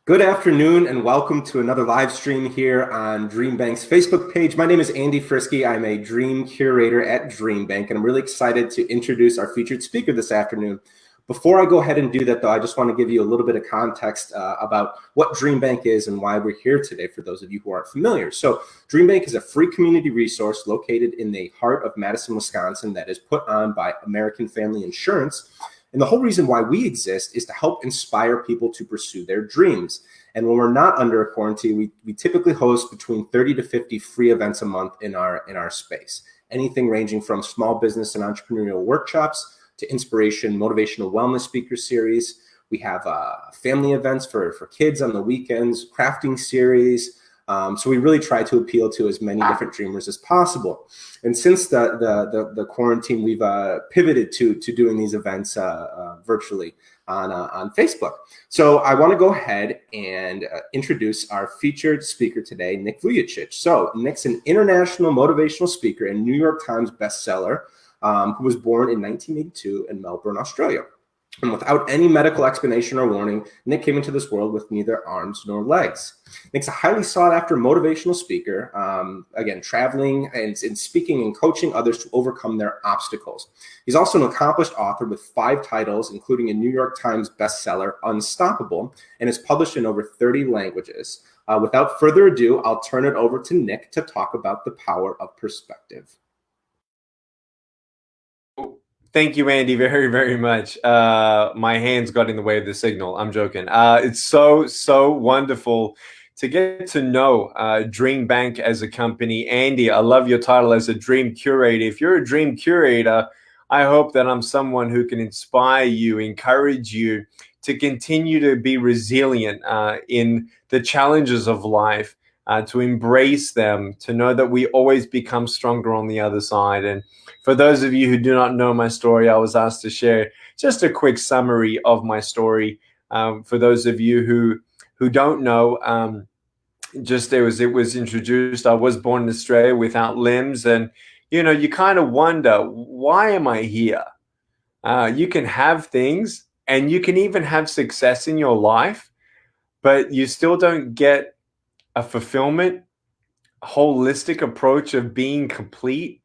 Good afternoon and welcome to another live stream here on DreamBank's Facebook page. My name is Andy Frisky. I'm a dream curator at DreamBank, and I'm really excited to introduce our featured speaker this afternoon. Before I go ahead and do that, though, I just want to give you a little bit of context about what DreamBank is and why we're here today for those of you who aren't familiar. So DreamBank is a free community resource located in the heart of Madison, Wisconsin that is put on by American Family Insurance. And the whole reason why we exist is to help inspire people to pursue their dreams. And when we're not under a quarantine, we typically host between 30 to 50 free events a month in our space. Anything ranging from small business and entrepreneurial workshops to inspiration, motivational wellness speaker series. We have family events for kids on the weekends, crafting series. So we really try to appeal to as many different dreamers as possible. And since the quarantine, we've pivoted to doing these events virtually on Facebook. So I want to go ahead and introduce our featured speaker today, Nick Vujicic. So Nick's an international motivational speaker and New York Times bestseller who was born in 1982 in Melbourne, Australia. And without any medical explanation or warning, Nick came into this world with neither arms nor legs. Nick's a highly sought-after motivational speaker, again, traveling and speaking and coaching others to overcome their obstacles. He's also an accomplished author with 5 titles, including a New York Times bestseller, Unstoppable, and is published in over 30 languages. Without further ado, I'll turn it over to Nick to talk about the power of perspective. Thank you, Andy, very, very much. My hands got in the way of the signal. I'm joking. It's so wonderful to get to know DreamBank as a company. Andy, I love your title as a dream curator. If you're a dream curator, I hope that I'm someone who can inspire you, encourage you to continue to be resilient in the challenges of life, to embrace them, to know that we always become stronger on the other side. And for those of you who do not know my story, I was asked to share just a quick summary of my story. For those of you who don't know, it was introduced. I was born in Australia without limbs, and you kind of wonder, why am I here? You can have things, and you can even have success in your life, but you still don't get a fulfillment, holistic approach of being complete.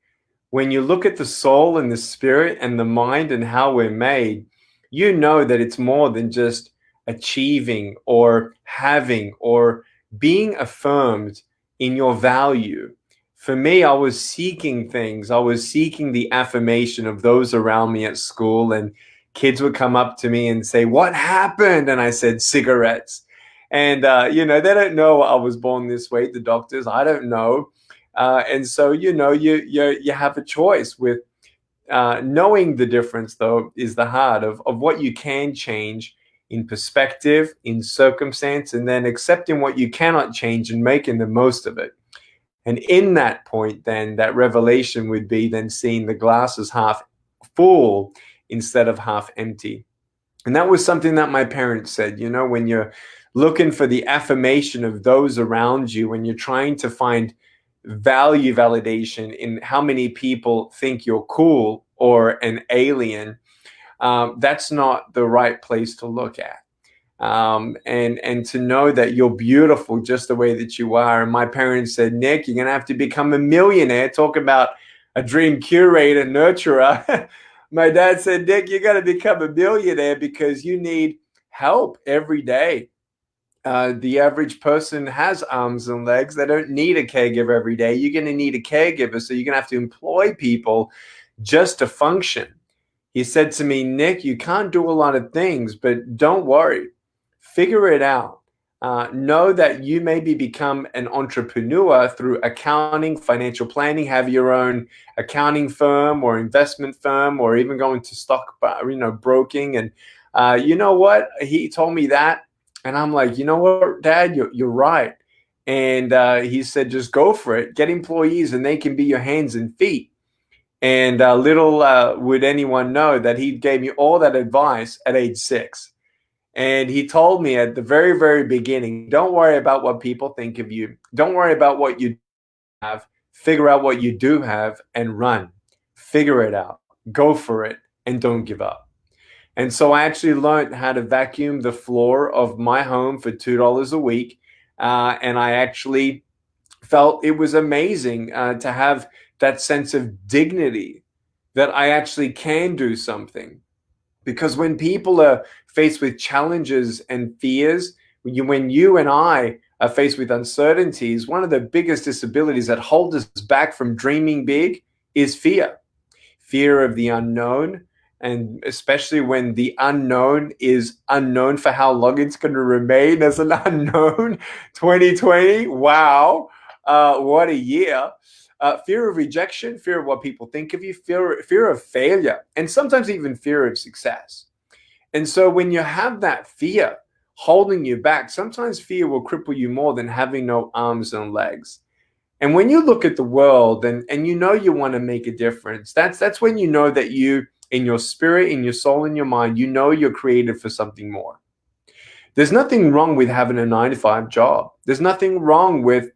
When you look at the soul and the spirit and the mind and how we're made, you know that it's more than just achieving or having or being affirmed in your value. For me, I was seeking things. I was seeking the affirmation of those around me at school, and kids would come up to me and say, "What happened?" And I said, "Cigarettes." And, they don't know I was born this way, the doctors. I don't know. And so, you have a choice with knowing the difference, though, is the heart of what you can change in perspective, in circumstance, and then accepting what you cannot change and making the most of it. And in that point, then, that revelation would be then seeing the glass as half full instead of half empty. And that was something that my parents said, when you're looking for the affirmation of those around you, when you're trying to find value validation in how many people think you're cool or an alien, that's not the right place to look at. And to know that you're beautiful just the way that you are. And my parents said, "Nick, you're going to have to become a millionaire." Talk about a dream curator, nurturer. My dad said, "Nick, you got to become a millionaire because you need help every day." The average person has arms and legs. They don't need a caregiver every day. You're going to need a caregiver, so you're going to have to employ people just to function. He said to me, "Nick, you can't do a lot of things, but don't worry. Figure it out. Know that you maybe become an entrepreneur through accounting, financial planning, have your own accounting firm or investment firm, or even going to stock, broking." And you know what? He told me that. And I'm like, "You know what, Dad, you're right." And he said, "Just go for it. Get employees and they can be your hands and feet." And little would anyone know that he gave me all that advice at age 6. And he told me at the very, very beginning, don't worry about what people think of you. Don't worry about what you have. Figure out what you do have and run. Figure it out. Go for it and don't give up. And so I actually learned how to vacuum the floor of my home for $2 a week. And I actually felt it was amazing to have that sense of dignity that I actually can do something. Because when people are faced with challenges and fears, when you and I are faced with uncertainties, one of the biggest disabilities that hold us back from dreaming big is fear. Fear of the unknown, and especially when the unknown is unknown for how long it's going to remain as an unknown. 2020, wow, what a year. Fear of rejection, fear of what people think of you, fear of failure, and sometimes even fear of success. And so when you have that fear holding you back, sometimes fear will cripple you more than having no arms and legs. And when you look at the world and you know you want to make a difference, that's when you know that you, in your spirit, in your soul, in your mind, you know you're created for something more. There's nothing wrong with having a 9-to-5 job. There's nothing wrong with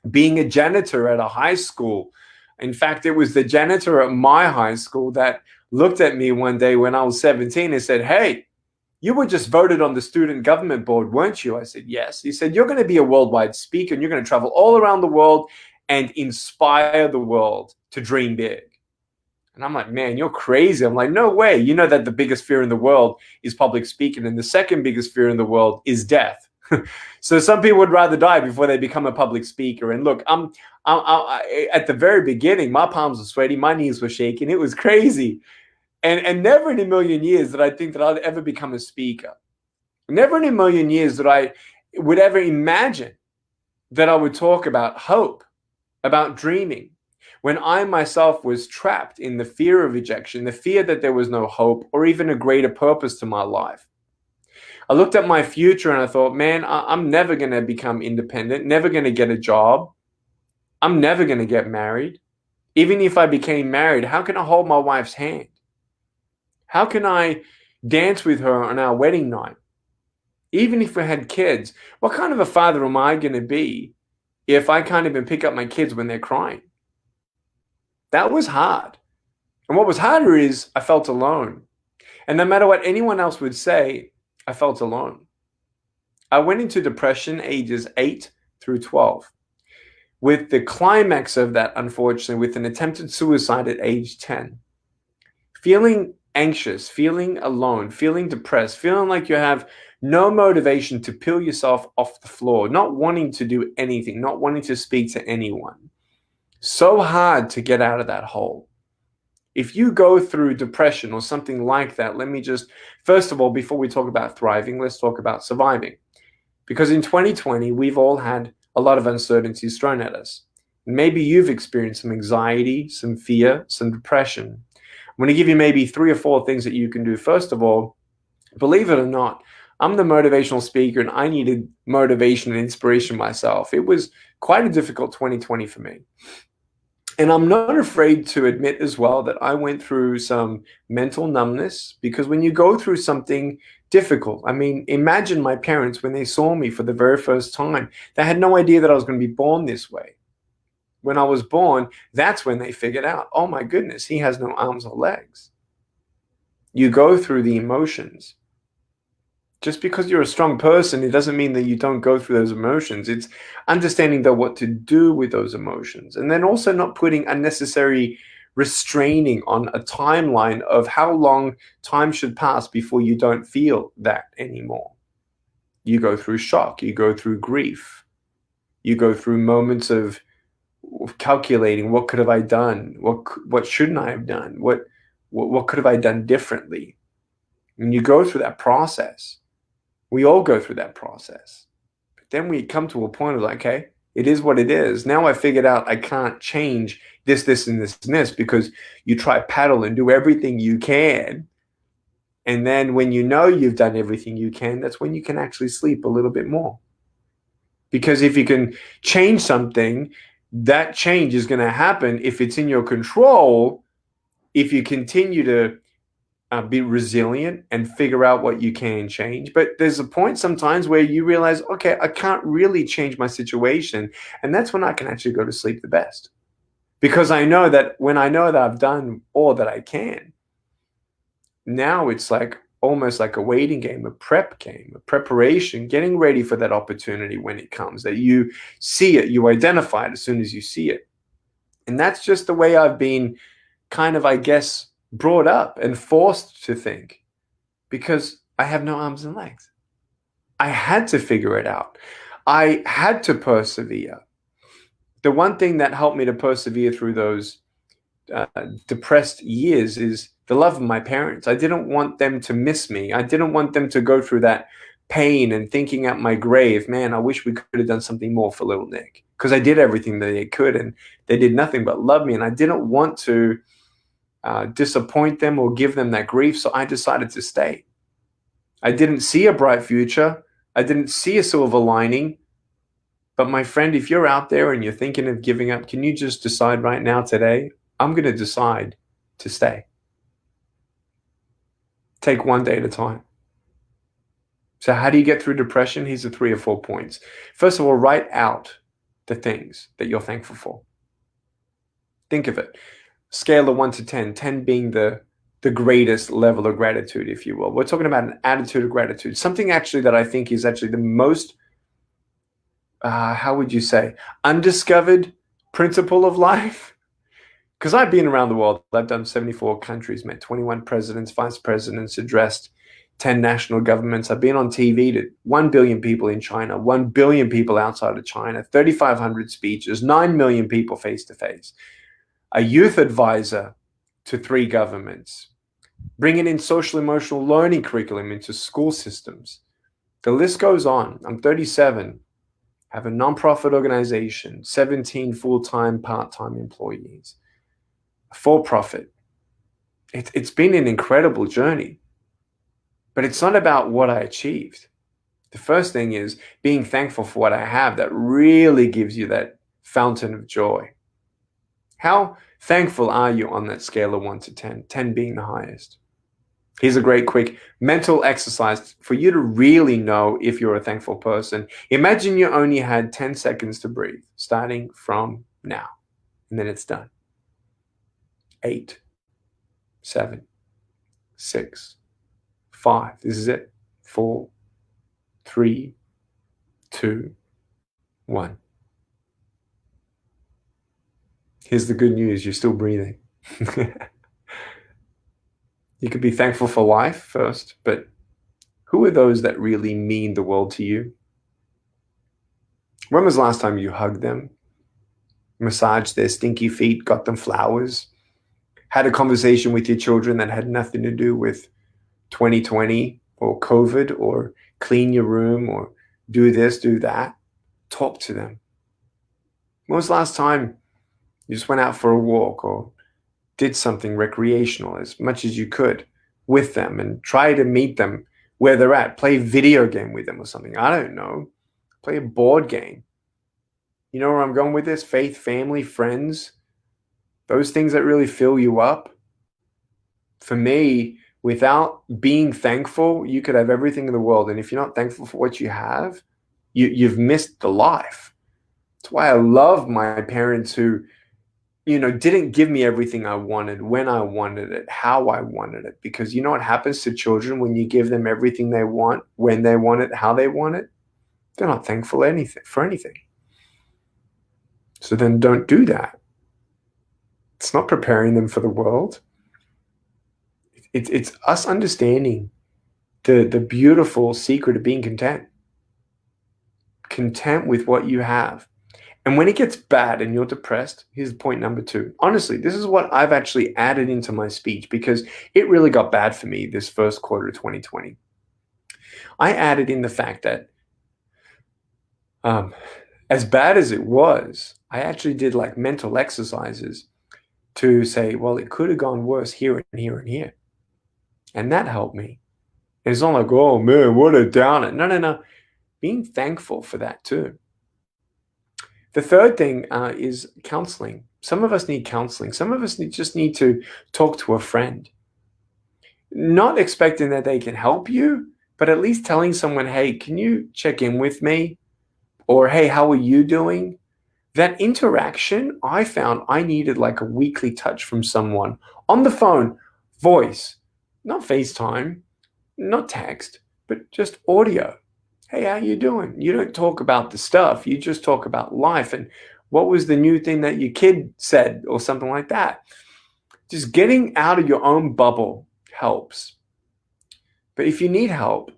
being a janitor at a high school. In fact, it was the janitor at my high school that looked at me one day when I was 17 and said, "Hey, you were just voted on the student government board, weren't you?" I said, "Yes." He said, "You're going to be a worldwide speaker and you're going to travel all around the world and inspire the world to dream big." And I'm like, "Man, you're crazy." I'm like, "No way. You know that the biggest fear in the world is public speaking, and the second biggest fear in the world is death." So some people would rather die before they become a public speaker. And look, at the very beginning, my palms were sweaty, my knees were shaking. It was crazy. And never in a million years did I think that I'd ever become a speaker. Never in a million years that I would ever imagine that I would talk about hope, about dreaming, when I myself was trapped in the fear of rejection, the fear that there was no hope or even a greater purpose to my life. I looked at my future and I thought, man, I'm never going to become independent, never going to get a job. I'm never going to get married. Even if I became married, how can I hold my wife's hand? How can I dance with her on our wedding night? Even if we had kids, what kind of a father am I going to be if I can't even pick up my kids when they're crying? That was hard. And what was harder is I felt alone. And no matter what anyone else would say, I felt alone. I went into depression ages 8 through 12. With the climax of that, unfortunately, with an attempted suicide at age 10. Feeling anxious, feeling alone, feeling depressed, feeling like you have no motivation to peel yourself off the floor, not wanting to do anything, not wanting to speak to anyone. So hard to get out of that hole. If you go through depression or something like that, let me just, first of all, before we talk about thriving, let's talk about surviving. Because in 2020, we've all had a lot of uncertainties thrown at us. Maybe you've experienced some anxiety, some fear, some depression. I'm going to give you maybe 3 or 4 things that you can do. First of all, believe it or not, I'm the motivational speaker and I needed motivation and inspiration myself. It was quite a difficult 2020 for me. And I'm not afraid to admit as well that I went through some mental numbness, because when you go through something difficult, I mean, imagine my parents when they saw me for the very first time, they had no idea that I was going to be born this way. When I was born, that's when they figured out, oh my goodness, he has no arms or legs. You go through the emotions. Just because you're a strong person, it doesn't mean that you don't go through those emotions. It's understanding though what to do with those emotions, and then also not putting unnecessary restraining on a timeline of how long time should pass before you don't feel that anymore. You go through shock, you go through grief, you go through moments of calculating, what could have I done? What shouldn't I have done? What could have I done differently? And you go through that process. We all go through that process. But then we come to a point of like, okay, it is what it is. Now I figured out I can't change this, and this, and this, because you try paddle and do everything you can. And then when you know you've done everything you can, that's when you can actually sleep a little bit more. Because if you can change something, that change is going to happen if it's in your control, if you continue to be resilient and figure out what you can change. But there's a point sometimes where you realize, okay, I can't really change my situation. And that's when I can actually go to sleep the best. Because I know that when I know that I've done all that I can, now it's like, almost like a waiting game, a prep game, a preparation, getting ready for that opportunity when it comes, that you see it, you identify it as soon as you see it. And that's just the way I've been kind of, I guess, brought up and forced to think, because I have no arms and legs. I had to figure it out. I had to persevere. The one thing that helped me to persevere through those depressed years is the love of my parents. I didn't want them to miss me. I didn't want them to go through that pain and thinking at my grave, man, I wish we could have done something more for little Nick, because I did everything that they could and they did nothing but love me. And I didn't want to disappoint them or give them that grief. So I decided to stay. I didn't see a bright future. I didn't see a silver lining. But my friend, if you're out there and you're thinking of giving up, can you just decide right now, today, I'm going to decide to stay. Take one day at a time. So how do you get through depression? Here's the 3 or 4 points. First of all, write out the things that you're thankful for. Think of it. Scale of 1 to 10, 10 being the greatest level of gratitude, if you will. We're talking about an attitude of gratitude. Something actually that I think is actually the most, how would you say, undiscovered principle of life. Because I've been around the world. I've done 74 countries, met 21 presidents, vice presidents, addressed 10 national governments. I've been on TV to 1 billion people in China, 1 billion people outside of China, 3,500 speeches, 9 million people face to face. A youth advisor to 3 governments, bringing in social emotional learning curriculum into school systems. The list goes on. I'm 37, have a nonprofit organization, 17 full-time, part-time employees, for-profit. It's been an incredible journey, but it's not about what I achieved. The first thing is being thankful for what I have. That really gives you that fountain of joy. How thankful are you on that scale of 1 to 10, 10 being the highest? Here's a great quick mental exercise for you to really know if you're a thankful person. Imagine you only had 10 seconds to breathe, starting from now, and then it's done. 8, 7, 6, 5. This is it. 4, 3, 2, 1. Here's the good news. You're still breathing. You could be thankful for life first, but who are those that really mean the world to you? When was the last time you hugged them, massaged their stinky feet, got them flowers, had a conversation with your children that had nothing to do with 2020 or COVID or clean your room or do this, do that? Talk to them. When was the last time you just went out for a walk or did something recreational as much as you could with them and try to meet them where they're at? Play a video game with them or something. I don't know. Play a board game. You know where I'm going with this? Faith, family, friends. Those things that really fill you up. For me, without being thankful, you could have everything in the world. And if you're not thankful for what you have, you've missed the life. That's why I love my parents who, didn't give me everything I wanted, when I wanted it, how I wanted it. Because you know what happens to children when you give them everything they want, when they want it, how they want it? They're not thankful for anything. So then don't do that. It's not preparing them for the world. It's us understanding the beautiful secret of being content. Content with what you have. And when it gets bad and you're depressed, here's point number 2. Honestly, this is what I've actually added into my speech because it really got bad for me this first quarter of 2020. I added in the fact that as bad as it was, I actually did like mental exercises to say, well, it could have gone worse here and here and here. And that helped me. And it's not like, oh man, what a downer. No. Being thankful for that too. The third thing is counseling. Some of us need counseling. Some of us just need to talk to a friend. Not expecting that they can help you, but at least telling someone, hey, can you check in with me? Or, hey, how are you doing? That interaction, I found I needed like a weekly touch from someone on the phone, voice, not FaceTime, not text, but just audio. Hey, how you doing? You don't talk about the stuff. You just talk about life and what was the new thing that your kid said or something like that. Just getting out of your own bubble helps. But if you need help,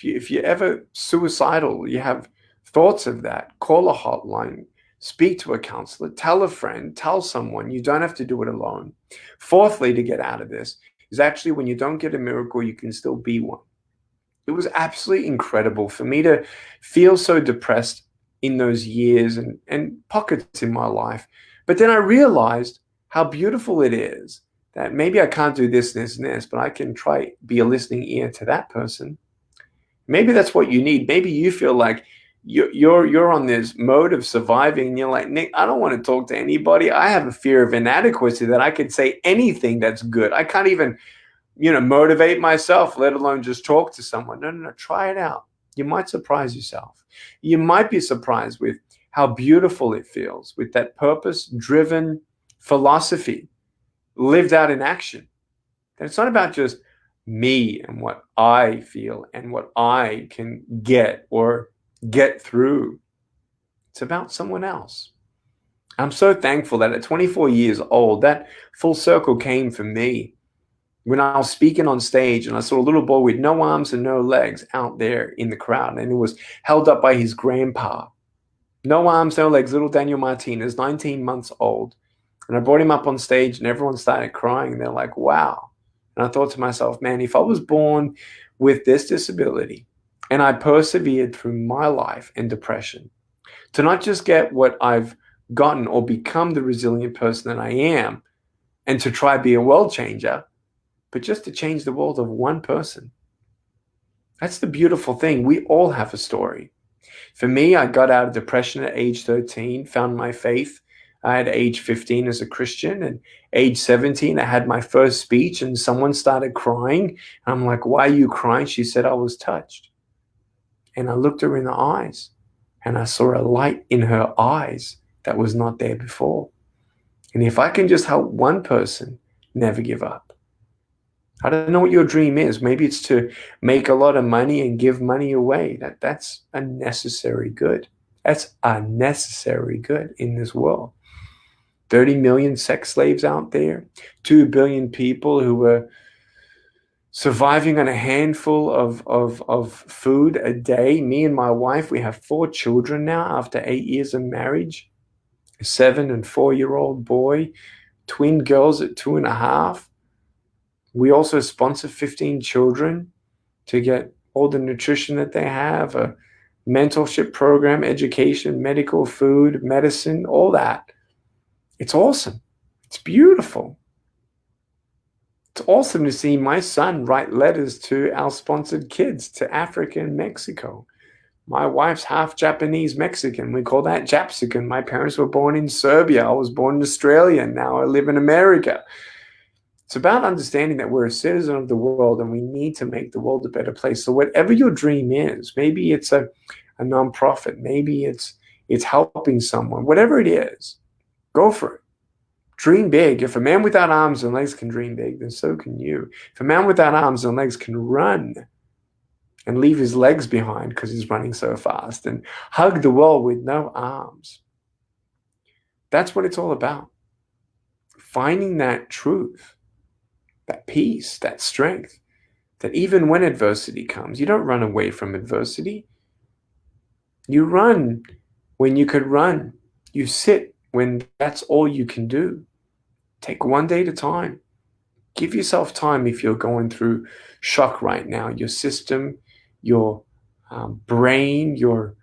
if you're ever suicidal, you have thoughts of that, call a hotline, speak to a counselor, tell a friend, tell someone. You don't have to do it alone. Fourthly, to get out of this is actually when you don't get a miracle, you can still be one. It was absolutely incredible for me to feel so depressed in those years and pockets in my life. But then I realized how beautiful it is that maybe I can't do this, this, and this, but I can try be a listening ear to that person. Maybe that's what you need. Maybe you feel like you're on this mode of surviving and you're like, Nick, I don't want to talk to anybody. I have a fear of inadequacy that I could say anything that's good. I can't even, motivate myself, let alone just talk to someone. No, try it out. You might surprise yourself. You might be surprised with how beautiful it feels with that purpose-driven philosophy lived out in action. That it's not about just me and what I feel and what I can get or get through. It's about someone else. I'm so thankful that at 24 years old, that full circle came for me when I was speaking on stage and I saw a little boy with no arms and no legs out there in the crowd, and it was held up by his grandpa. No arms, no legs, little Daniel Martinez, 19 months old. And I brought him up on stage and everyone started crying. They're like, wow. And I thought to myself, man, if I was born with this disability and I persevered through my life and depression to not just get what I've gotten or become the resilient person that I am and to try be a world changer, but just to change the world of one person. That's the beautiful thing. We all have a story. For me, I got out of depression at age 13, found my faith. I had age 15 as a Christian, and age 17, I had my first speech and someone started crying. And I'm like, why are you crying? She said, I was touched. And I looked her in the eyes and I saw a light in her eyes that was not there before. And if I can just help one person never give up. I don't know what your dream is. Maybe it's to make a lot of money and give money away. That's a necessary good. That's a necessary good in this world. 30 million sex slaves out there, 2 billion people who are surviving on a handful of food a day. Me and my wife, we have 4 children now after 8 years of marriage, a 7 and 4-year-old boy, twin girls at 2.5. We also sponsor 15 children to get all the nutrition that they have, a mentorship program, education, medical, food, medicine, all that. It's awesome. It's beautiful. It's awesome to see my son write letters to our sponsored kids to Africa and Mexico. My wife's half Japanese Mexican. We call that Japsican. My parents were born in Serbia. I was born in Australia. Now I live in America. It's about understanding that we're a citizen of the world and we need to make the world a better place. So whatever your dream is, maybe it's a nonprofit, maybe it's helping someone, whatever it is, go for it. Dream big. If a man without arms and legs can dream big, then so can you. If a man without arms and legs can run and leave his legs behind because he's running so fast and hug the world with no arms, that's what it's all about. Finding that truth, that peace, that strength, that even when adversity comes, you don't run away from adversity. You run when you could run. You sit when that's all you can do. Take one day at a time. Give yourself time if you're going through shock right now. Your system, your brain, your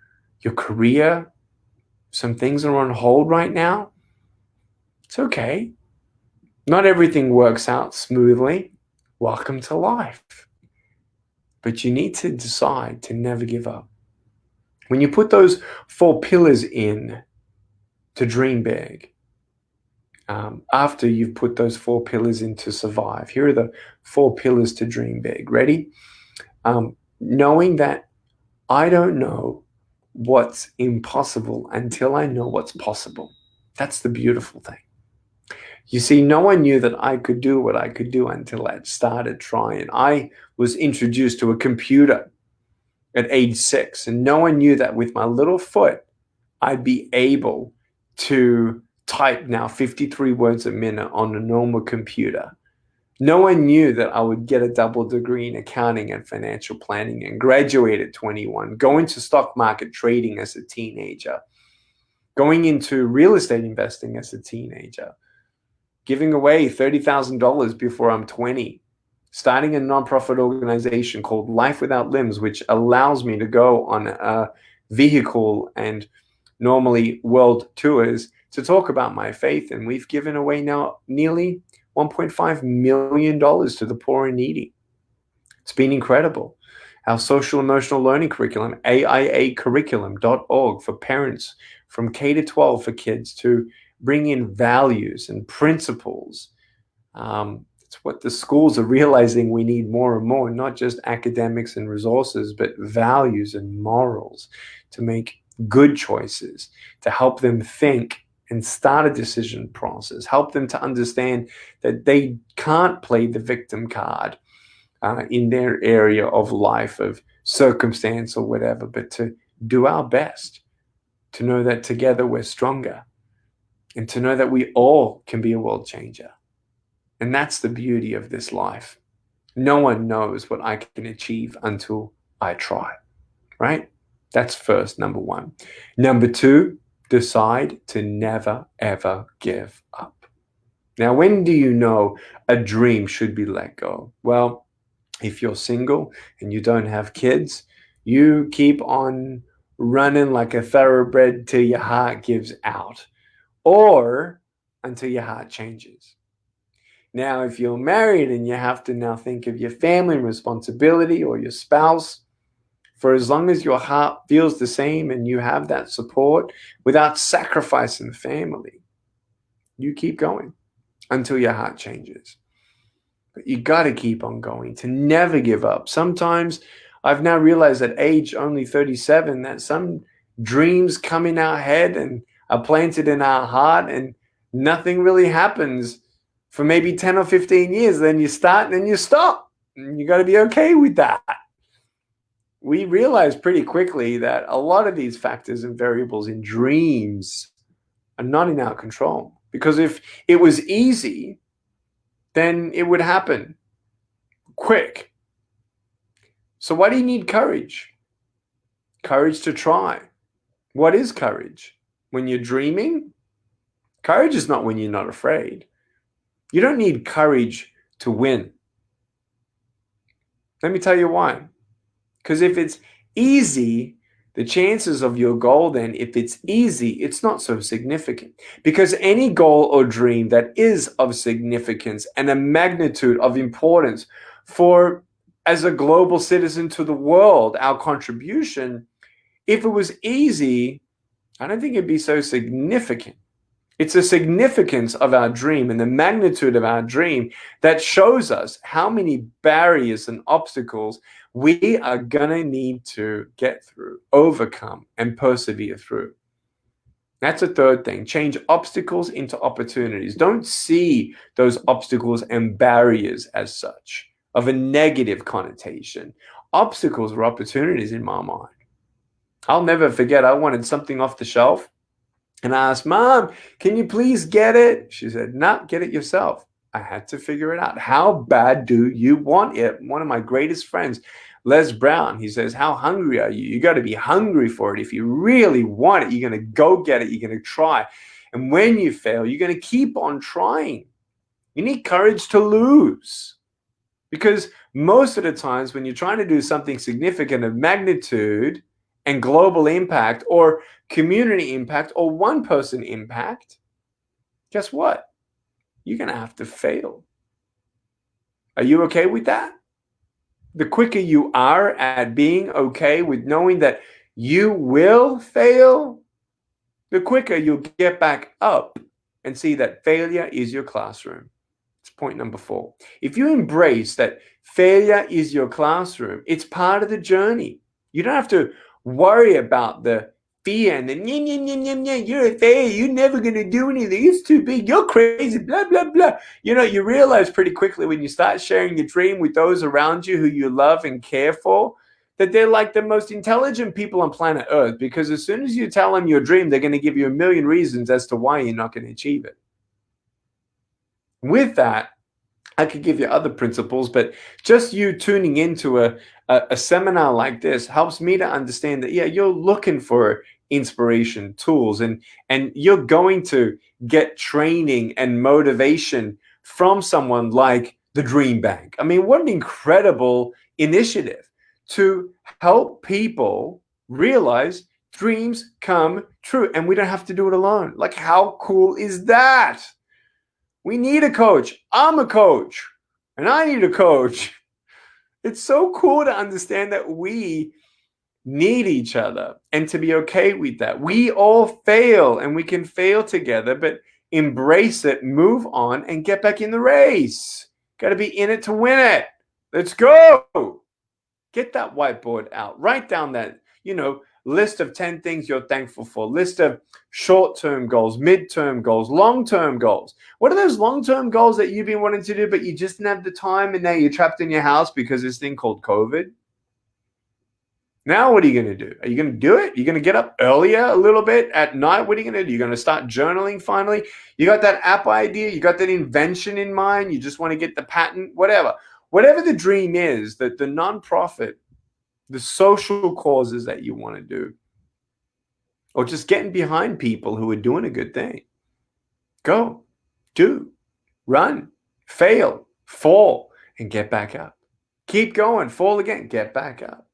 career, some things are on hold right now. It's okay. Not everything works out smoothly. Welcome to life. But you need to decide to never give up. When you put those 4 pillars in to dream big, after you've put those 4 pillars in to survive, here are the 4 pillars to dream big. Ready? Knowing that I don't know what's impossible until I know what's possible. That's the beautiful thing. You see, no one knew that I could do what I could do until I started trying. I was introduced to a computer at age 6, and no one knew that with my little foot, I'd be able to type now 53 words a minute on a normal computer. No one knew that I would get a double degree in accounting and financial planning and graduate at 21, go into stock market trading as a teenager, going into real estate investing as a teenager, giving away $30,000 before I'm 20, starting a nonprofit organization called Life Without Limbs, which allows me to go on a vehicle and normally world tours to talk about my faith. And we've given away now nearly $1.5 million to the poor and needy. It's been incredible. Our social emotional learning curriculum, AIAcurriculum.org, for parents from K to 12 for kids to bring in values and principles. It's what the schools are realizing we need more and more, not just academics and resources, but values and morals to make good choices, to help them think and start a decision process, help them to understand that they can't play the victim card in their area of life, of circumstance or whatever, but to do our best, to know that together we're stronger, and to know that we all can be a world changer. And that's the beauty of this life. No one knows what I can achieve until I try, right? That's first, number one. Number two, decide to never, ever give up. Now, when do you know a dream should be let go? Well, if you're single and you don't have kids, you keep on running like a thoroughbred till your heart gives out, or until your heart changes. Now, if you're married and you have to now think of your family responsibility or your spouse, for as long as your heart feels the same and you have that support without sacrificing the family, you keep going until your heart changes. But you got to keep on going, to never give up. Sometimes I've now realized at age only 37 that some dreams come in our head and are planted in our heart and nothing really happens for maybe 10 or 15 years. Then you start and then you stop. And you got to be okay with that. We realize pretty quickly that a lot of these factors and variables in dreams are not in our control. Because if it was easy, then it would happen quick. So why do you need courage? Courage to try. What is courage? When you're dreaming? Courage is not when you're not afraid. You don't need courage to win. Let me tell you why. Because if it's easy, the chances of your goal then, if it's easy, it's not so significant. Because any goal or dream that is of significance and a magnitude of importance for, as a global citizen to the world, our contribution, if it was easy, I don't think it'd be so significant. It's the significance of our dream and the magnitude of our dream that shows us how many barriers and obstacles we are going to need to get through, overcome, and persevere through. That's a third thing. Change obstacles into opportunities. Don't see those obstacles and barriers as such, of a negative connotation. Obstacles are opportunities in my mind. I'll never forget, I wanted something off the shelf. And I asked, Mom, can you please get it? She said, no, get it yourself. I had to figure it out. How bad do you want it? One of my greatest friends, Les Brown, he says, how hungry are you? You got to be hungry for it. If you really want it, you're going to go get it. You're going to try. And when you fail, you're going to keep on trying. You need courage to lose. Because most of the times when you're trying to do something significant of magnitude and global impact or community impact or one person impact, guess what? You're going to have to fail. Are you okay with that? The quicker you are at being okay with knowing that you will fail, the quicker you'll get back up and see that failure is your classroom. It's point number 4. If you embrace that failure is your classroom, it's part of the journey. You don't have to worry about the fear and then you're a failure, you're never gonna do anything, it's too big, you're crazy, blah blah blah. You realize pretty quickly when you start sharing your dream with those around you who you love and care for, that they're like the most intelligent people on planet Earth, because as soon as you tell them your dream, they're going to give you a million reasons as to why you're not going to achieve it. With that, I could give you other principles, but just you tuning into a seminar like this helps me to understand that, yeah, you're looking for inspiration, tools, and you're going to get training and motivation from someone like the DreamBank. I mean, what an incredible initiative to help people realize dreams come true, and we don't have to do it alone. Like, how cool is that? We need a coach. I'm a coach, and I need a coach. It's so cool to understand that we need each other and to be okay with that. We all fail, and we can fail together, but embrace it, move on, and get back in the race. Got to be in it to win it. Let's go. Get that whiteboard out. Write down that, list of 10 things you're thankful for, list of short-term goals, mid-term goals, long-term goals. What are those long-term goals that you've been wanting to do, but you just didn't have the time, and now you're trapped in your house because of this thing called COVID? Now, what are you going to do? Are you going to do it? You're going to get up earlier a little bit at night? What are you going to do? You're going to start journaling finally? You got that app idea? You got that invention in mind? You just want to get the patent? Whatever. Whatever the dream is, that the nonprofit, the social causes that you want to do, or just getting behind people who are doing a good thing. Go, do, run, fail, fall, and get back up. Keep going, fall again, get back up.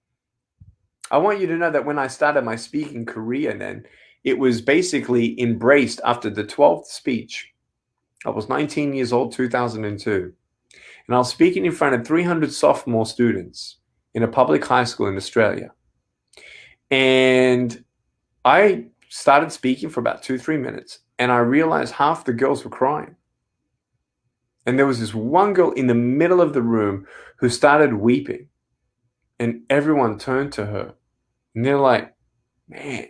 I want you to know that when I started my speaking career then, it was basically embraced after the 12th speech. I was 19 years old, 2002. And I was speaking in front of 300 sophomore students in a public high school in Australia. And I started speaking for about 2-3 minutes, and I realized half the girls were crying. And there was this one girl in the middle of the room who started weeping, and everyone turned to her, and they're like, man.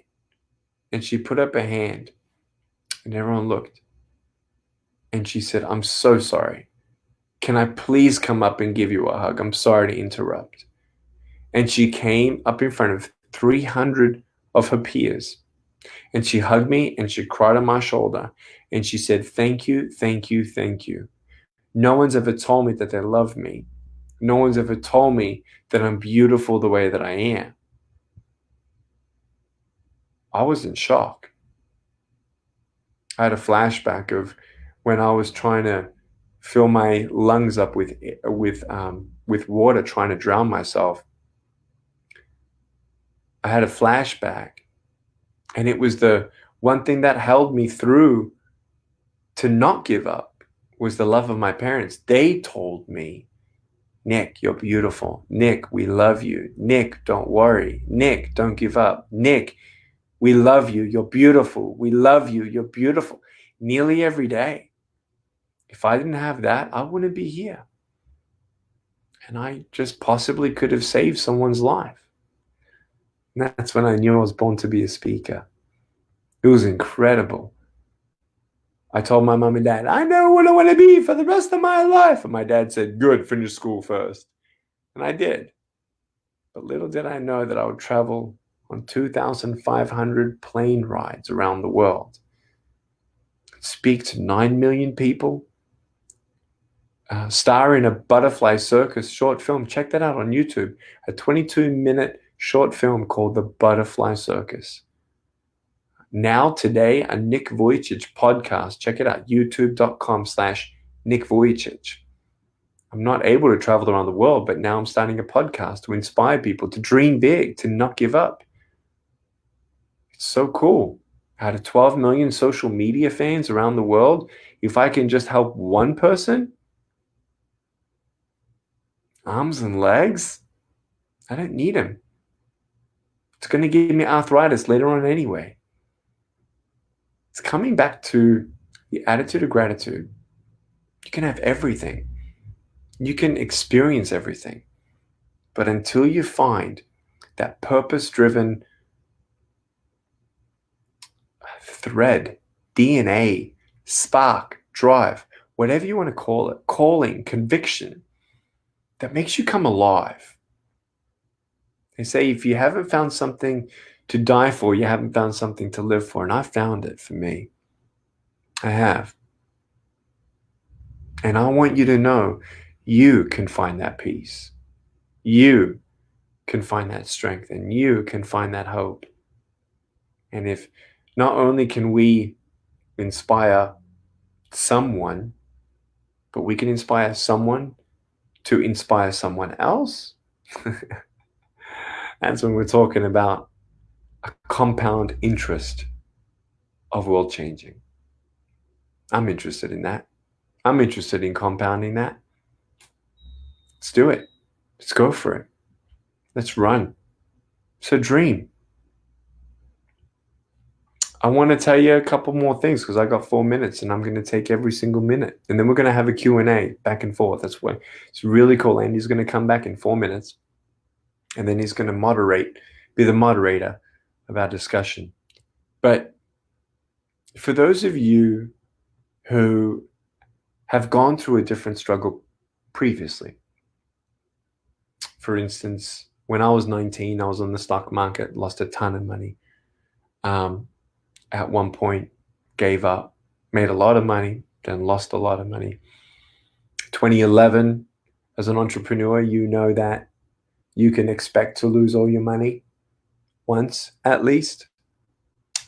And she put up her hand, and everyone looked, and she said, I'm so sorry. Can I please come up and give you a hug? I'm sorry to interrupt. And she came up in front of 300 of her peers, and she hugged me, and she cried on my shoulder, and she said, thank you, thank you, thank you. No one's ever told me that they love me. No one's ever told me that I'm beautiful the way that I am. I was in shock. I had a flashback of when I was trying to fill my lungs up with water, trying to drown myself. I had a flashback, and it was the one thing that held me through to not give up was the love of my parents. They told me, Nick, you're beautiful. Nick, we love you. Nick, don't worry. Nick, don't give up. Nick, we love you. You're beautiful. We love you. You're beautiful. Nearly every day. If I didn't have that, I wouldn't be here. And I just possibly could have saved someone's life. And that's when I knew I was born to be a speaker. It was incredible. I told my mom and dad, I know what I want to be for the rest of my life. And my dad said, good, finish school first. And I did. But little did I know that I would travel on 2,500 plane rides around the world, speak to 9 million people, star in a Butterfly Circus short film. Check that out on YouTube. A 22-minute short film called The Butterfly Circus. Now today, a Nick Vujicic podcast. Check it out, youtube.com/Nick Vujicic. I'm not able to travel around the world, but now I'm starting a podcast to inspire people to dream big, to not give up. It's so cool. Out of 12 million social media fans around the world, if I can just help one person, arms and legs, I don't need them. It's going to give me arthritis later on anyway. It's coming back to the attitude of gratitude. You can have everything. You can experience everything. But until you find that purpose-driven thread, DNA, spark, drive, whatever you want to call it, calling, conviction that makes you come alive. They say if you haven't found something to die for, you haven't found something to live for. And I found it for me. I have. And I want you to know you can find that peace. You can find that strength, and you can find that hope. And if not only can we inspire someone, but we can inspire someone to inspire someone else, that's when we're talking about a compound interest of world changing. I'm interested in that. I'm interested in compounding that. Let's do it. Let's go for it. Let's run. So dream. I want to tell you a couple more things because I got 4 minutes and I'm going to take every single minute. And then we're going to have a Q&A back and forth. That's why it's really cool. Andy's going to come back in 4 minutes and then he's going to be the moderator of our discussion. But for those of you who have gone through a different struggle previously, for instance, when I was 19, I was on the stock market, lost a ton of money. At one point, gave up, made a lot of money, then lost a lot of money. 2011, as an entrepreneur, you know that you can expect to lose all your money once at least.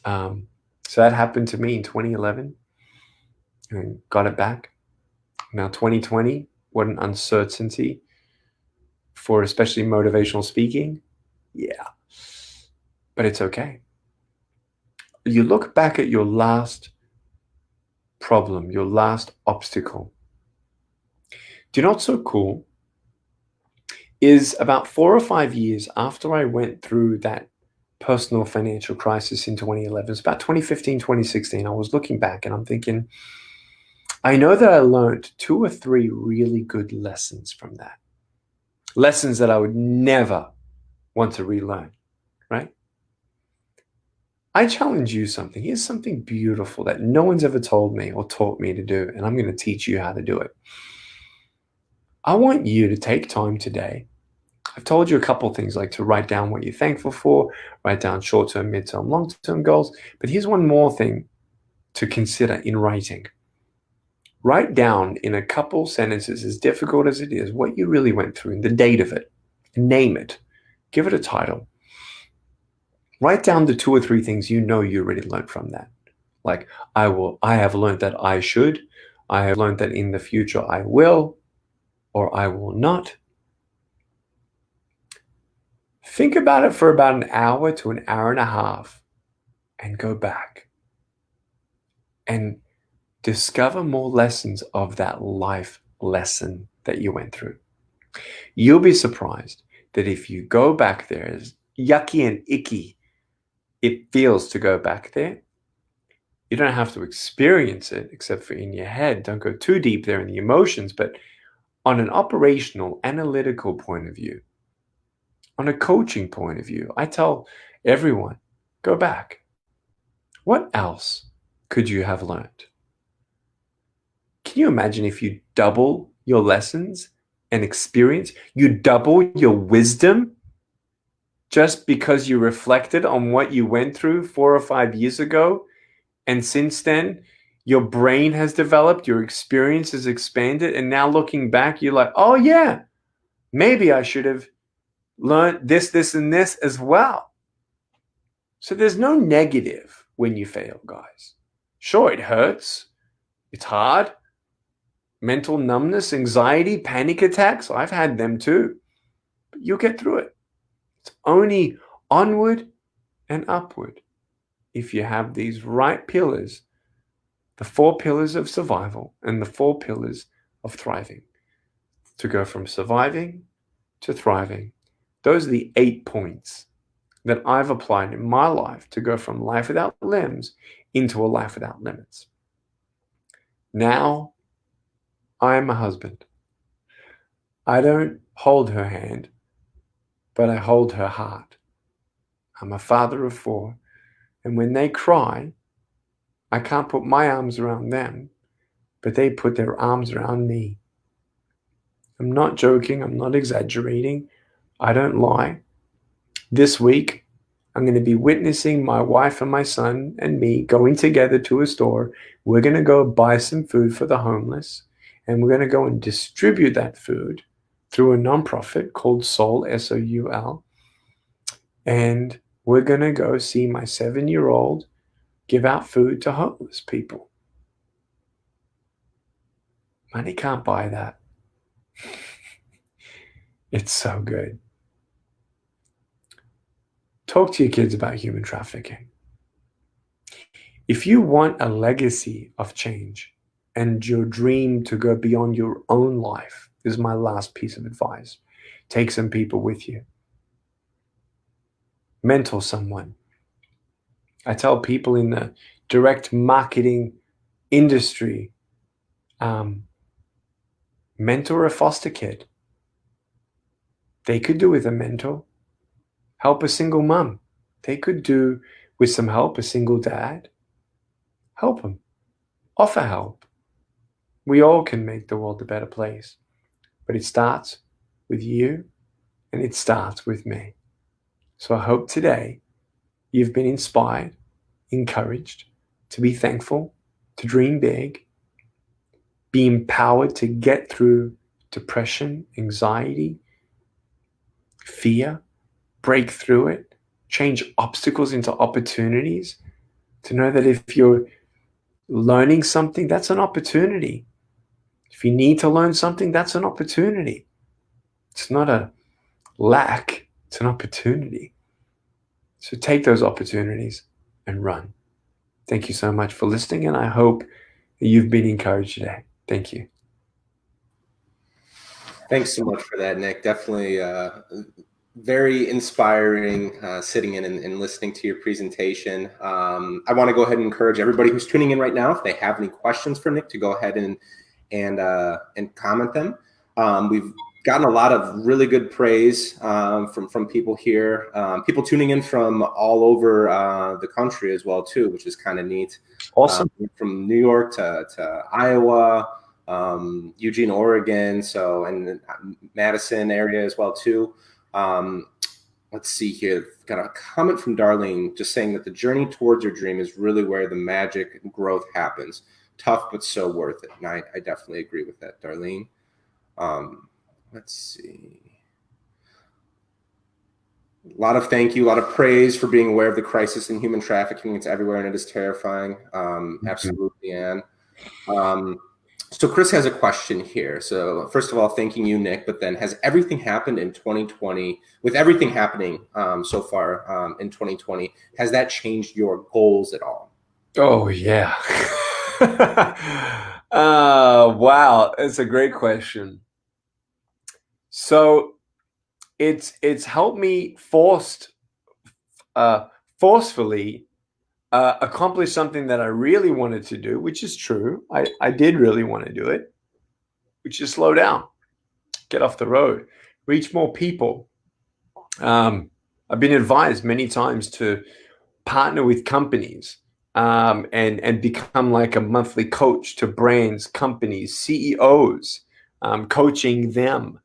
So that happened to me in 2011 and got it back. Now 2020, what an uncertainty for especially motivational speaking. Yeah, but it's okay. You look back at your last problem, your last obstacle. Do you know what's so cool? Is about 4 or 5 years after I went through that personal financial crisis in 2011, it's about 2015, 2016, I was looking back and I'm thinking, I know that I learned 2 or 3 really good lessons from that. Lessons that I would never want to relearn, right? I challenge you something. Here's something beautiful that no one's ever told me or taught me to do, and I'm going to teach you how to do it. I want you to take time today. I've told you a couple of things, like to write down what you're thankful for, write down short-term, mid-term, long-term goals. But here's one more thing to consider in writing. Write down in a couple sentences, as difficult as it is, what you really went through and the date of it. Name it. Give it a title. Write down the 2 or 3 things you know you already learned from that. Like, I have learned that I should. I have learned that in the future I will, or I will not. Think about it for about an hour to an hour and a half and go back and discover more lessons of that life lesson that you went through. You'll be surprised that if you go back there, as yucky and icky it feels to go back there, you don't have to experience it except for in your head. Don't go too deep there in the emotions, but on an operational, analytical point of view, on a coaching point of view, I tell everyone, go back. What else could you have learned? Can you imagine if you double your lessons and experience, you double your wisdom just because you reflected on what you went through 4 or 5 years ago, and since then, your brain has developed, your experience has expanded, and now looking back, you're like, oh yeah, maybe I should have learned this, this, and this as well. So there's no negative when you fail, guys. Sure, it hurts. It's hard. Mental numbness, anxiety, panic attacks, I've had them too. But you'll get through it. It's only onward and upward if you have these right pillars, the 4 pillars of survival and the 4 pillars of thriving, to go from surviving to thriving. Those are the 8 points that I've applied in my life to go from life without limbs into a life without limits. Now, I'm a husband. I don't hold her hand, but I hold her heart. I'm a father of 4, and when they cry, I can't put my arms around them, but they put their arms around me. I'm not joking. I'm not exaggerating. I don't lie. This week, I'm going to be witnessing my wife and my son and me going together to a store. We're going to go buy some food for the homeless, and we're going to go and distribute that food through a nonprofit called Soul, Soul. And we're going to go see my 7-year-old give out food to homeless people. Money can't buy that. It's so good. Talk to your kids about human trafficking. If you want a legacy of change and your dream to go beyond your own life, this is my last piece of advice. Take some people with you. Mentor someone. I tell people in the direct marketing industry, mentor a foster kid. They could do with a mentor. Help a single mom. They could do with some help a single dad. Help them. Offer help. We all can make the world a better place. But it starts with you and it starts with me. So I hope today you've been inspired, encouraged to be thankful, to dream big, be empowered to get through depression, anxiety, fear, break through it, change obstacles into opportunities, to know that if you're learning something, that's an opportunity. If you need to learn something, that's an opportunity. It's not a lack, it's an opportunity. So take those opportunities and run. Thank you so much for listening, and I hope that you've been encouraged today. Thank you. Thanks so much for that, Nick. Definitely very inspiring sitting in and listening to your presentation. I want to go ahead and encourage everybody who's tuning in right now, if they have any questions for Nick, to go ahead and comment them. We've gotten a lot of really good praise from people here, people tuning in from all over the country as well too, which is kind of neat. Awesome. From New York to Iowa, Eugene, Oregon, so and Madison area as well too. Let's see here. Got a comment from Darlene just saying that the journey towards your dream is really where the magic growth happens. Tough, but so worth it. And I definitely agree with that, Darlene. Let's see. A lot of thank you, a lot of praise for being aware of the crisis in human trafficking. It's everywhere and it is terrifying. Absolutely, Anne. So Chris has a question here. So first of all, thanking you, Nick, but then has everything happened in 2020, with everything happening so far in 2020, has that changed your goals at all? Oh, yeah. Wow, it's a great question. So it's helped me forcefully accomplish something that I really wanted to do, which is true. I did really want to do it, which is slow down, get off the road, reach more people. I've been advised many times to partner with companies and become like a monthly coach to brands, companies, CEOs, coaching them.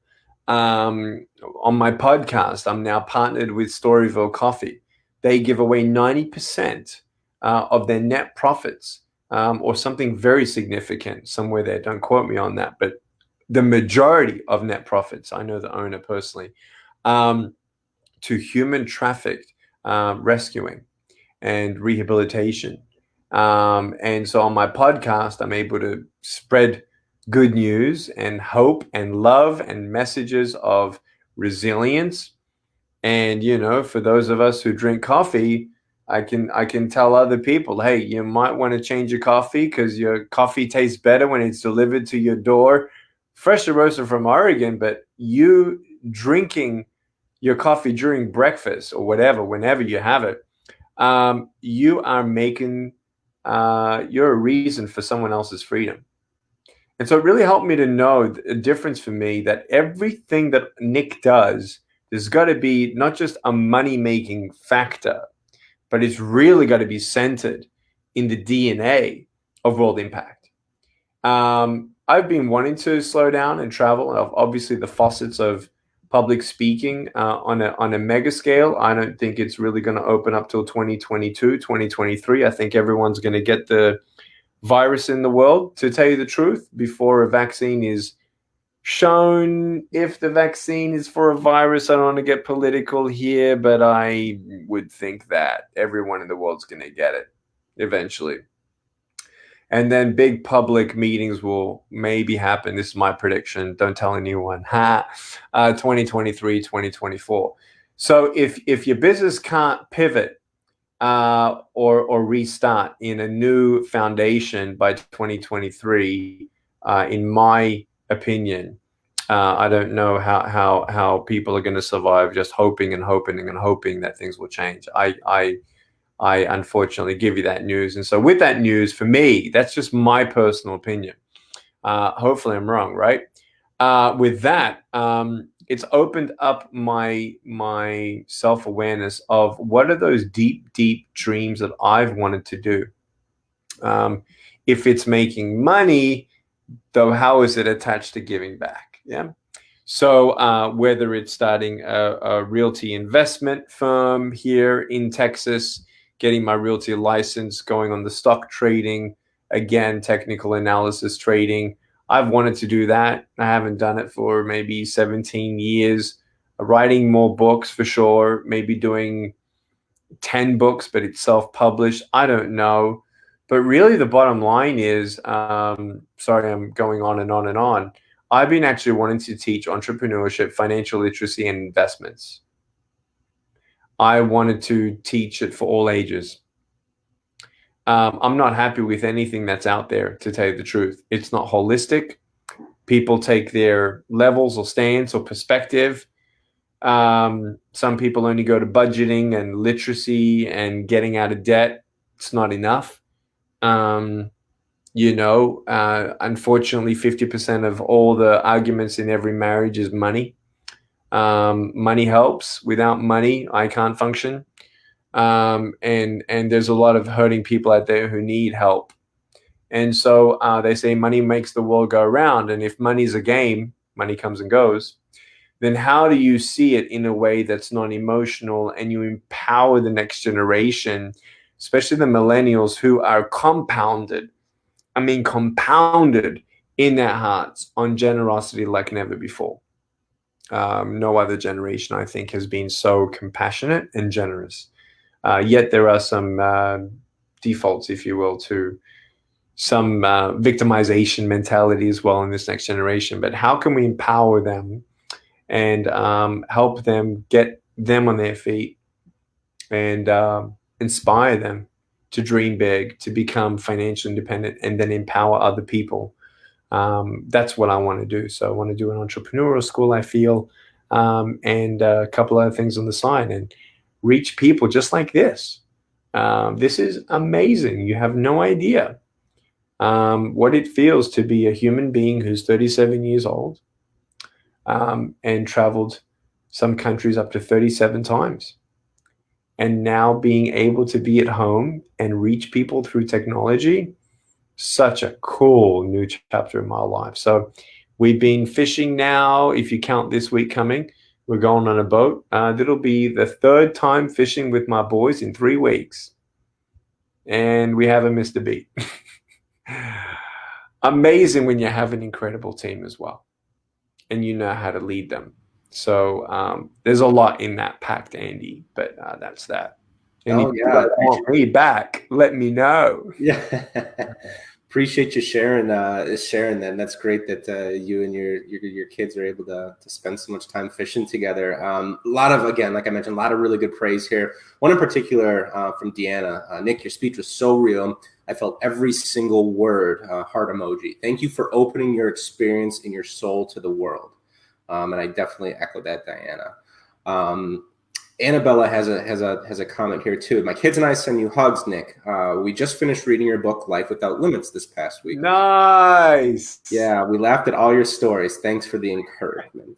On my podcast, I'm now partnered with Storyville Coffee. They give away 90% of their net profits or something very significant somewhere there. Don't quote me on that, but the majority of net profits, I know the owner personally, to human trafficked rescuing and rehabilitation. And so on my podcast, I'm able to spread good news and hope and love and messages of resilience. And, you know, for those of us who drink coffee, I can tell other people, hey, you might want to change your coffee because your coffee tastes better when it's delivered to your door, fresh roasted from Oregon. But you drinking your coffee during breakfast or whatever, whenever you have it, you are making, you're a reason for someone else's freedom. And so it really helped me to know the difference for me that everything that Nick does, there's got to be not just a money-making factor, but it's really got to be centered in the DNA of world impact. I've been wanting to slow down and travel. Obviously, the facets of public speaking on a mega scale, I don't think it's really going to open up till 2022, 2023. I think everyone's going to get the virus in the world, to tell you the truth, before a vaccine is shown. If the vaccine is for a virus, I don't want to get political here, but I would think that everyone in the world's going to get it eventually. And then big public meetings will maybe happen. This is my prediction. Don't tell anyone. 2023, 2024. So if your business can't pivot or restart in a new foundation by 2023, in my opinion, I don't know how people are going to survive just hoping and hoping and hoping that things will change. I unfortunately give you that news. And so with that news, for me, that's just my personal opinion. Hopefully I'm wrong, right? With that, it's opened up my self-awareness of what are those deep dreams that I've wanted to do. If it's making money, though, how is it attached to giving back? Yeah. So whether it's starting a realty investment firm here in Texas, getting my realty license, going on the stock trading, again, technical analysis trading. I've wanted to do that. I haven't done it for maybe 17 years. Writing more books for sure, maybe doing 10 books, but it's self-published. I don't know. But really the bottom line is, sorry, I'm going on and on and on. I've been actually wanting to teach entrepreneurship, financial literacy, and investments. I wanted to teach it for all ages. I'm not happy with anything that's out there, to tell you the truth. It's not holistic. People take their levels or stance or perspective. Some people only go to budgeting and literacy and getting out of debt. It's not enough. Unfortunately, 50% of all the arguments in every marriage is money. Money helps. Without money, I can't function. And there's a lot of hurting people out there who need help. And so they say money makes the world go round. And if money's a game, money comes and goes, then how do you see it in a way that's non-emotional and you empower the next generation, especially the millennials who are compounded in their hearts on generosity like never before. No other generation, I think, has been so compassionate and generous. Yet there are some defaults, if you will, to some victimization mentality as well in this next generation. But how can we empower them and help them get them on their feet and inspire them to dream big, to become financially independent, and then empower other people? That's what I want to do. So I want to do an entrepreneurial school, I feel, and a couple other things on the side, and reach people just like this. This is amazing. You have no idea what it feels to be a human being who's 37 years old and traveled some countries up to 37 times. And now being able to be at home and reach people through technology, such a cool new chapter in my life. So we've been fishing now. If you count this week coming, we're going on a boat. That'll be the third time fishing with my boys in 3 weeks. And we haven't missed a beat. Amazing when you have an incredible team as well. And you know how to lead them. So there's a lot in that pact, Andy, but that's that. And if you want me back, let me know. Yeah. Appreciate you sharing that. That's great that you and your kids are able to spend so much time fishing together. A lot of, again, like I mentioned, a lot of really good praise here. One in particular from Deanna. Nick, your speech was so real. I felt every single word, heart emoji. Thank you for opening your experience and your soul to the world. And I definitely echo that, Diana. Annabella has a comment here too. My kids and I send you hugs, Nick. We just finished reading your book, Life Without Limits, this past week. Nice. Yeah, we laughed at all your stories. Thanks for the encouragement.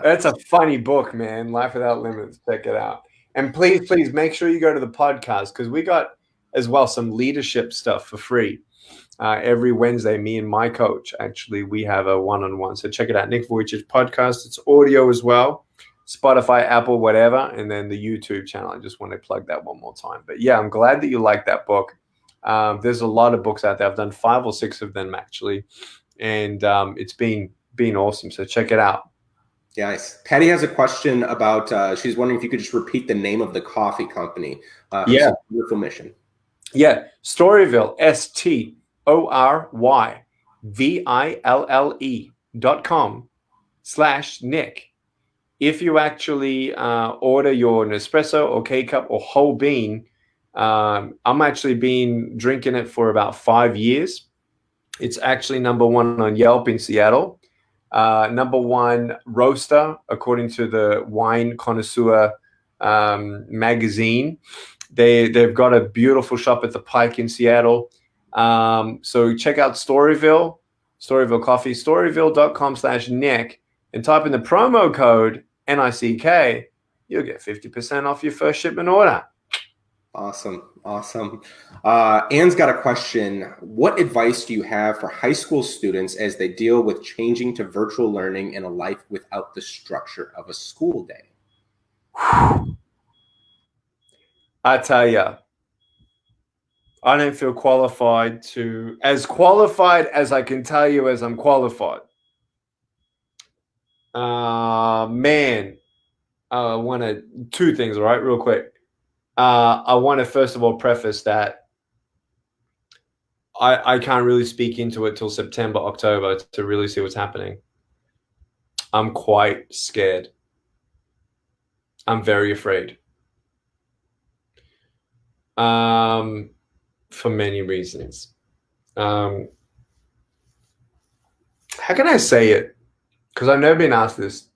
That's a funny book, man. Life Without Limits. Check it out. And please make sure you go to the podcast, because we got as well, some leadership stuff for free. Every Wednesday, me and my coach, actually, we have a one-on-one. So check it out, Nick Vujicic podcast. It's audio as well, Spotify, Apple, whatever, and then the YouTube channel. I just want to plug that one more time. But yeah, I'm glad that you like that book. There's a lot of books out there. I've done 5 or 6 of them actually, and it's been awesome. So check it out. Yes. Patty has a question about, she's wondering if you could just repeat the name of the coffee company. Yeah. It's a beautiful mission. Yeah. Storyville, STORYVILLE.com/Nick. If you actually order your Nespresso or K-Cup or whole bean, I'm actually been drinking it for about 5 years. It's actually #1 on Yelp in Seattle. #1 roaster, according to the Wine Connoisseur magazine. They've got a beautiful shop at the Pike in Seattle. So check out Storyville Coffee, storyville.com/Nick, and type in the promo code NICK. You'll get 50% off your first shipment order. Awesome. Anne's got a question. What advice do you have for high school students as they deal with changing to virtual learning in a life without the structure of a school day? I tell you, I don't feel qualified as qualified as I can tell you as I'm qualified. Man, I want to, 2 things, all right, real quick. I want to first of all preface that I can't really speak into it till September, October to really see what's happening. I'm quite scared. I'm very afraid. For many reasons. How can I say it? Because I've never been asked this.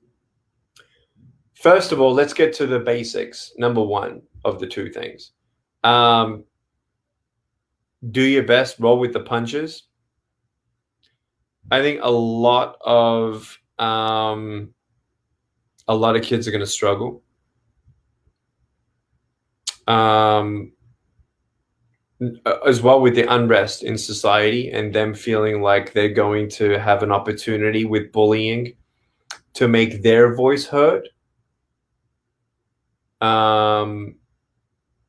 First of all, let's get to the basics. #1 of the 2 things. Do your best, roll with the punches. I think a lot of kids are going to struggle. As well with the unrest in society and them feeling like they're going to have an opportunity with bullying to make their voice heard. I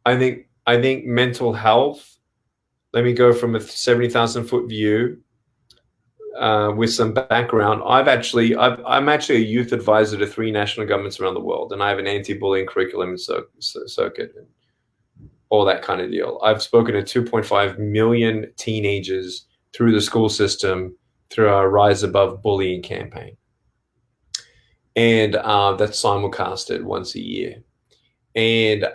think mental health. Let me go from a 70,000-foot view with some background. I'm actually a youth advisor to 3 national governments around the world, and I have an anti-bullying curriculum and circuit and all that kind of deal. I've spoken to 2.5 million teenagers through the school system through our Rise Above Bullying campaign, and that's simulcasted once a year. And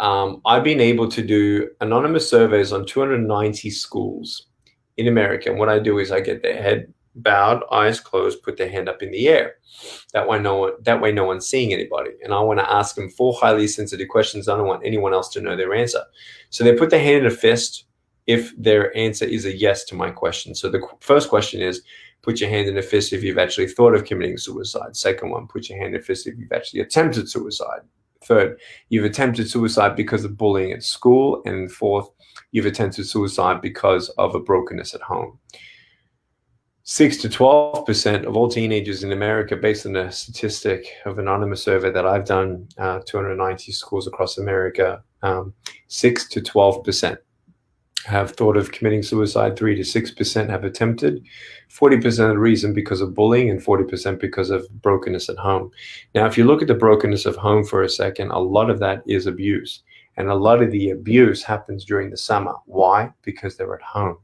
I've been able to do anonymous surveys on 290 schools in America. And what I do is I get their head bowed, eyes closed, put their hand up in the air. That way no one's seeing anybody. And I want to ask them 4 highly sensitive questions. I don't want anyone else to know their answer. So they put their hand in a fist if their answer is a yes to my question. So the first question is, put your hand in a fist if you've actually thought of committing suicide. Second one, put your hand in a fist if you've actually attempted suicide. Third, you've attempted suicide because of bullying at school. And 4th, you've attempted suicide because of a brokenness at home. 6 to 12% of all teenagers in America, based on a statistic of an anonymous survey that I've done, 290 schools across America, 6 to 12% have thought of committing suicide. 3 to 6% have attempted. 40% of the reason because of bullying, and 40% because of brokenness at home. Now, if you look at the brokenness of home for a second, a lot of that is abuse. And a lot of the abuse happens during the summer. Why? Because they're at home.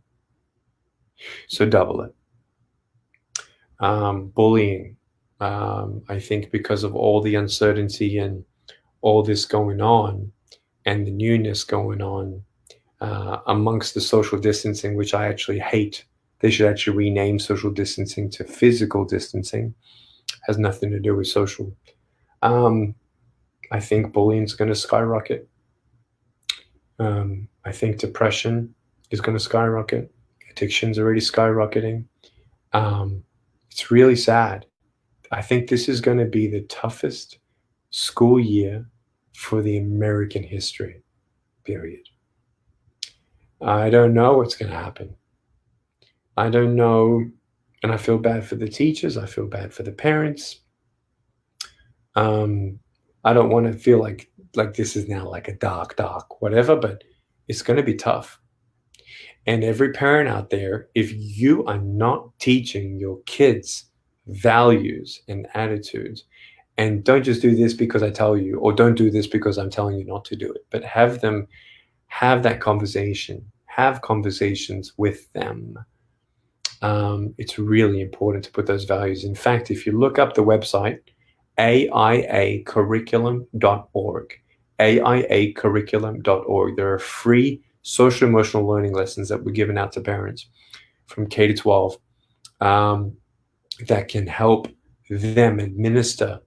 So double it. Bullying, I think because of all the uncertainty and all this going on and the newness going on, amongst the social distancing, which I actually hate. They should actually rename social distancing to physical distancing. Has nothing to do with social. I think bullying is going to skyrocket. I think depression is going to skyrocket. Addiction's already skyrocketing. It's really sad. I think this is going to be the toughest school year for the American history, period. I don't know what's going to happen. I don't know. And I feel bad for the teachers. I feel bad for the parents. I don't want to feel like this is now like a dark whatever, but it's going to be tough. And every parent out there, if you are not teaching your kids values and attitudes, and don't just do this because I tell you, or don't do this because I'm telling you not to do it, but have them have that conversation, have conversations with them. It's really important to put those values. In fact, if you look up the website, aiacurriculum.org, aiacurriculum.org, there are free social emotional learning lessons that were given out to parents from K to 12 that can help them administer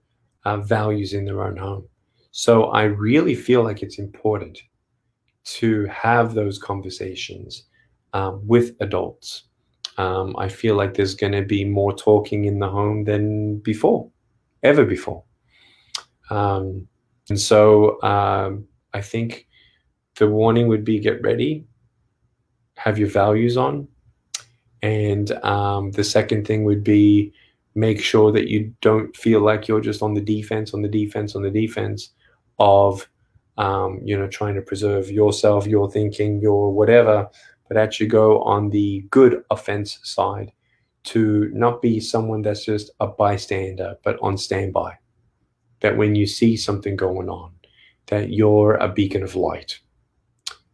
values in their own home. So I really feel like it's important to have those conversations with adults. I feel like there's going to be more talking in the home than before, ever before. And so I think the warning would be get ready, have your values on. And the second thing would be make sure that you don't feel like you're just on the defense of, trying to preserve yourself, your thinking, your whatever, but actually go on the good offense side to not be someone that's just a bystander, but on standby. That when you see something going on, that you're a beacon of light.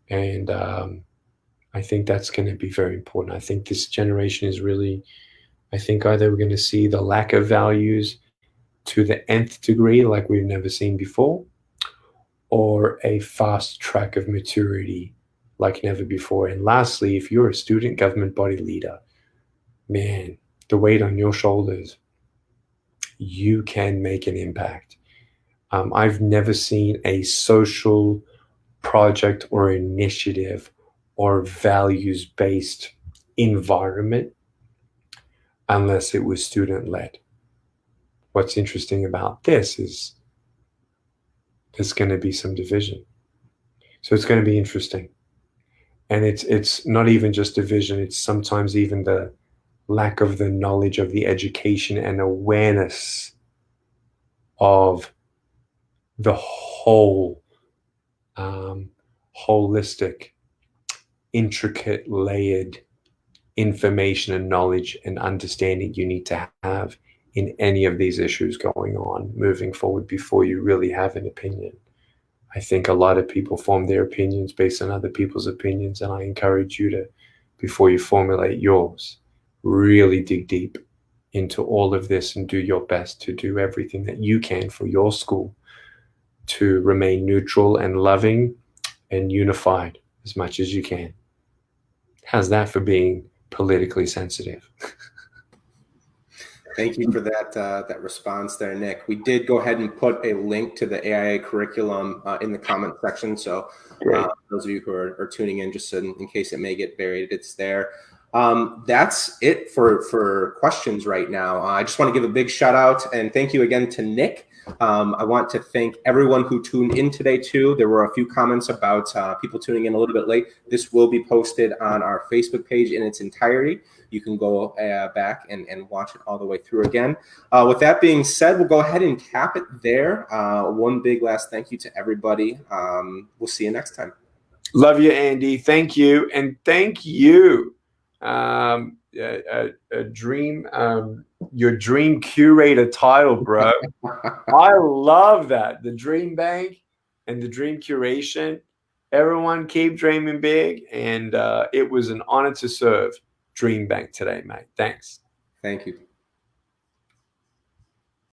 And I think that's going to be very important. I think this generation is really, I think either we're going to see the lack of values to the nth degree like we've never seen before, or a fast track of maturity like never before. And lastly, if you're a student government body leader, man, the weight on your shoulders, you can make an impact. I've never seen a social project or initiative or values-based environment unless it was student-led. What's interesting about this is there's going to be some division. So it's going to be interesting. And it's not even just division, it's sometimes even the lack of the knowledge of the education and awareness of the whole holistic, intricate, layered information and knowledge and understanding you need to have in any of these issues going on moving forward before you really have an opinion. I think a lot of people form their opinions based on other people's opinions, and I encourage you to, before you formulate yours, really dig deep into all of this and do your best to do everything that you can for your school to remain neutral and loving and unified as much as you can. How's that for being politically sensitive? Thank you for that response there, Nick. We did go ahead and put a link to the AIA curriculum in the comment section. So those of you who are tuning in, just in case it may get buried, it's there. That's it for questions right now. I just want to give a big shout out and thank you again to Nick. I want to thank everyone who tuned in today too. There were a few comments about people tuning in a little bit late. This will be posted on our Facebook page in its entirety. You can go back and watch it all the way through again. With that being said, we'll go ahead and cap it there. One big last thank you to everybody. We'll see you next time. Love you, Andy. Thank you. And thank you. Your dream curator title, bro. I love that. The DreamBank and the dream curation. Everyone keep dreaming big. And it was an honor to serve DreamBank today, mate. Thanks. Thank you.